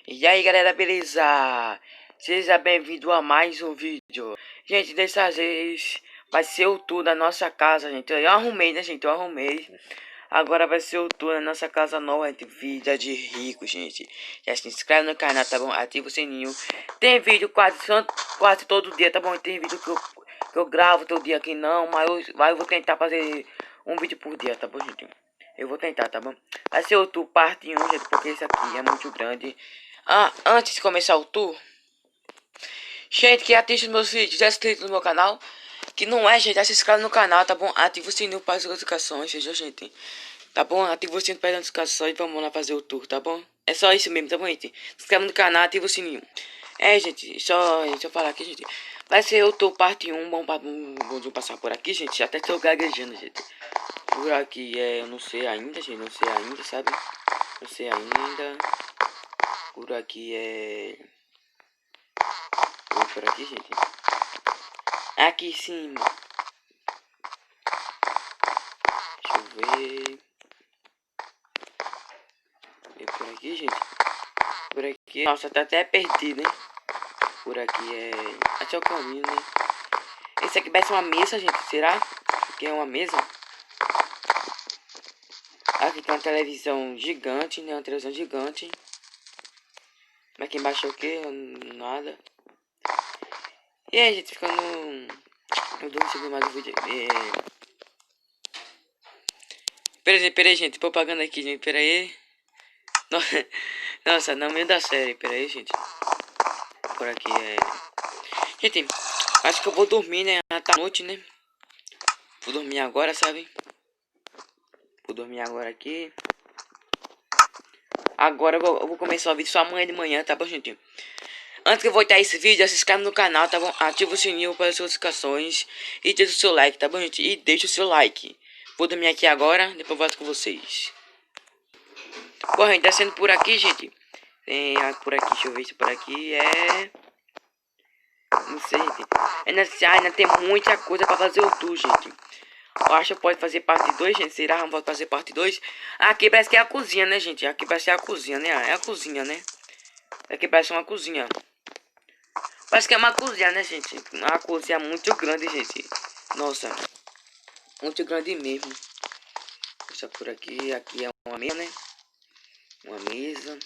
E aí galera, beleza? Seja bem-vindo a mais um vídeo. Gente, dessa vez vai ser o tour da nossa casa, gente. Eu arrumei, né, gente? Eu arrumei. Agora vai ser o tour da nossa casa nova, gente. Vida de rico, gente. Já se inscreve no canal, tá bom? Ativa o sininho. Tem vídeo quase todo dia, tá bom? Tem vídeo que eu gravo todo dia aqui não, mas eu vou tentar fazer um vídeo por dia, tá bom, gente? Eu vou tentar, tá bom? Vai ser o tour parte 1, gente, porque esse aqui é muito grande. Antes de começar o tour, gente que assiste os meus vídeos, já é inscrito no meu canal. Que não é, gente, já se inscreve no canal, tá bom? Ativa o sininho para as notificações, seja, gente. Tá bom? Ativa o sininho para as notificações e vamos lá fazer o tour, tá bom? É só isso mesmo, tá bom, gente? Se inscreve no canal, ativa o sininho. É, gente, deixa eu falar aqui, gente. Vai ser o tour parte 1, vamos passar por aqui, gente. Já até estou gaguejando, gente. Por aqui eu não sei ainda, gente, não sei ainda, sabe? Não sei ainda. Por aqui por aqui, gente. Aqui em cima. Deixa eu ver. E por aqui, gente. Por aqui. Nossa, tá até perdido, hein? Por aqui Até o caminho, né? Esse aqui vai ser uma mesa, gente. Será? Que é uma mesa. Aqui tem uma televisão gigante, né? Uma televisão gigante. Aqui embaixo é o que? Nada. E aí, gente, ficando. Eu não sei mais o vídeo. Pera aí, gente. Propaganda aqui, gente. Pera aí. Nossa, não meio da série. Pera aí, gente. Por aqui Gente, acho que eu vou dormir, né? Tá noite, né? Vou dormir agora, sabe? Vou dormir agora aqui. Agora eu vou começar o vídeo só amanhã de manhã, tá bom, gente? Antes que eu voltar esse vídeo, se inscreve no canal, tá bom? Ativa o sininho para as notificações. E deixa o seu like, tá bom, gente? E deixa o seu like. Vou dormir aqui agora, depois eu volto com vocês. Bom, gente, descendo por aqui, gente. Tem por aqui, deixa eu ver se por aqui não sei, gente. Ainda tem muita coisa pra fazer o tour, gente. Eu acho que pode fazer parte 2, gente. Será que vamos fazer parte 2? Aqui parece que é a cozinha, né, gente? Aqui parece que é a cozinha, né? É a cozinha, né? Aqui parece uma cozinha. Parece que é uma cozinha, né, gente? Uma cozinha muito grande, gente. Nossa, muito grande mesmo. Deixa por aqui. Aqui é uma mesa, né? Uma mesa.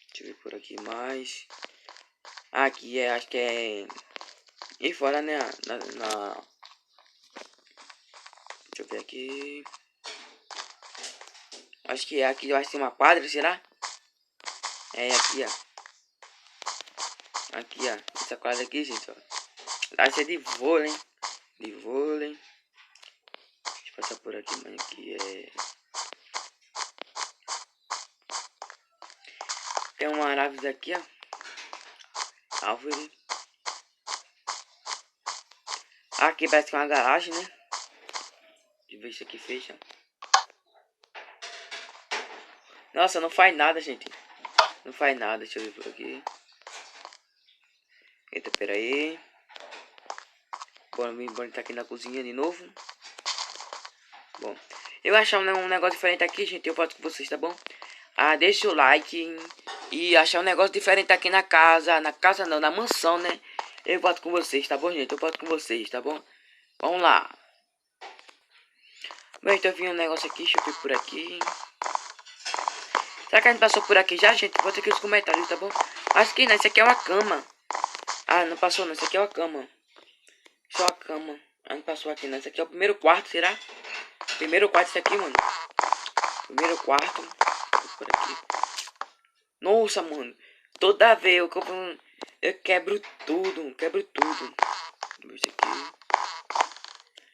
Deixa eu ver por aqui mais. Aqui acho que é... E fora, né? Deixa eu ver aqui. Acho que aqui vai ser uma quadra, será? É aqui, ó. Aqui, ó. Essa quadra aqui, gente, ó. Vai ser de vôlei, hein? De vôlei. Deixa eu passar por aqui, mas aqui tem uma árvore aqui, ó. Árvore. Aqui parece que é uma garagem, né? Deixa eu ver se aqui fecha. Nossa, não faz nada, gente. Não faz nada. Deixa eu ver por aqui. Eita, pera aí. Bora tá aqui na cozinha de novo. Bom, eu achar um negócio diferente aqui, gente. Eu volto com vocês, tá bom? Deixa o like. E achar um negócio diferente aqui na casa. Na casa não, na mansão, né? Eu volto com vocês, tá bom, gente? Eu volto com vocês, tá bom? Vamos lá. Bom, então eu vi um negócio aqui. Deixa eu ver por aqui. Será que a gente passou por aqui já, gente? Bota aqui os comentários, tá bom? Acho que não, isso aqui é uma cama. Não passou não, isso aqui é uma cama. Só a cama. Não passou aqui não, isso aqui é o primeiro quarto, será? Primeiro quarto isso aqui, mano. Primeiro quarto. Por aqui. Nossa, mano. Toda vez eu quebro tudo, quebro tudo. Isso aqui.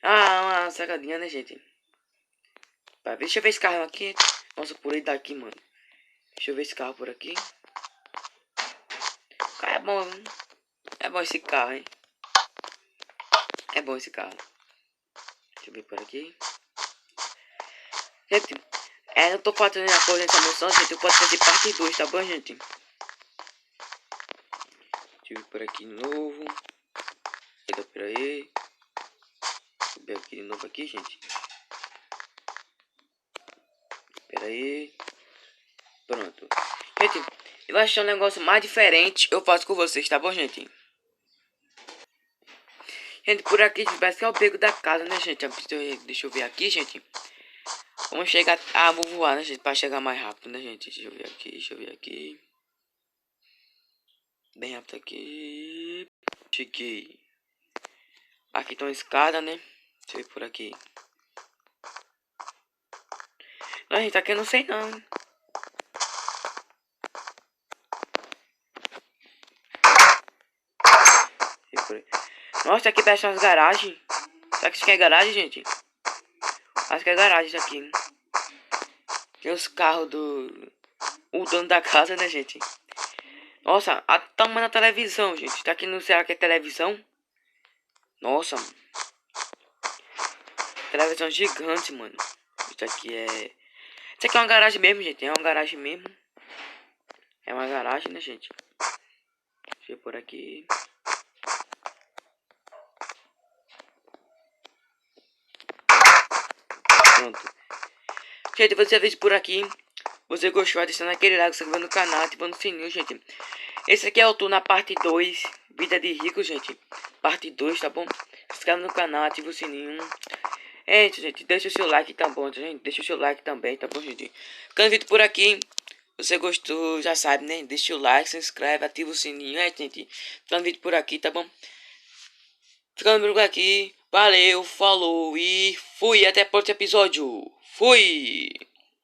Uma sacadinha, né, gente? Deixa eu ver esse carro aqui. Nossa, por aí daqui, mano. Deixa eu ver esse carro por aqui. Cara, é bom, hein? É bom esse carro, hein? É bom esse carro. Deixa eu ver por aqui. Gente, eu tô faltando a coisa nessa moção, gente. Eu posso fazer parte 2, tá bom, gente? Deixa eu ver por aqui de novo. Eita, por aí. Deixa eu ver aqui de novo aqui, gente. Pera aí. Pronto. Gente, eu achei um negócio mais diferente, eu faço com vocês, tá bom, gente? Gente, por aqui parece que é o beco da casa, né, gente? Deixa eu ver aqui, gente. Vamos chegar... Ah, vou voar, né, gente? Pra chegar mais rápido, né, gente? Deixa eu ver aqui, deixa eu ver aqui. Bem rápido aqui. Cheguei. Aqui tem uma escada, né? Deixa eu ver por aqui. Não, gente, aqui eu não sei não. Nossa, aqui parece umas garagens. Será que isso aqui é garagem, gente? Acho que é garagem isso aqui. Tem os carros do... O dono da casa, né, gente? Nossa, a tamanho da televisão, gente. Tá aqui no... Será que é televisão? Nossa. Televisão gigante, mano. Isso aqui é... Isso aqui é uma garagem mesmo, gente. É uma garagem mesmo. É uma garagem, né, gente? Deixa eu por aqui. Pronto. Gente, você fez por aqui. Você gostou, deixando aquele like, se inscreva no canal, ativando o sininho, gente. Esse aqui é o tour na parte 2, Vida de Rico, gente. Parte 2, tá bom? Se inscreva no canal, ativa o sininho. É, gente, deixa o seu like, tá bom, gente? Deixa o seu like também, tá bom, gente? Ficando vídeo por aqui. Você gostou, já sabe, né? Deixa o like, se inscreve, ativa o sininho. É, gente. Ficando vídeo por aqui, tá bom? Ficando por aqui. Valeu, falou e fui. Até o próximo episódio. Fui!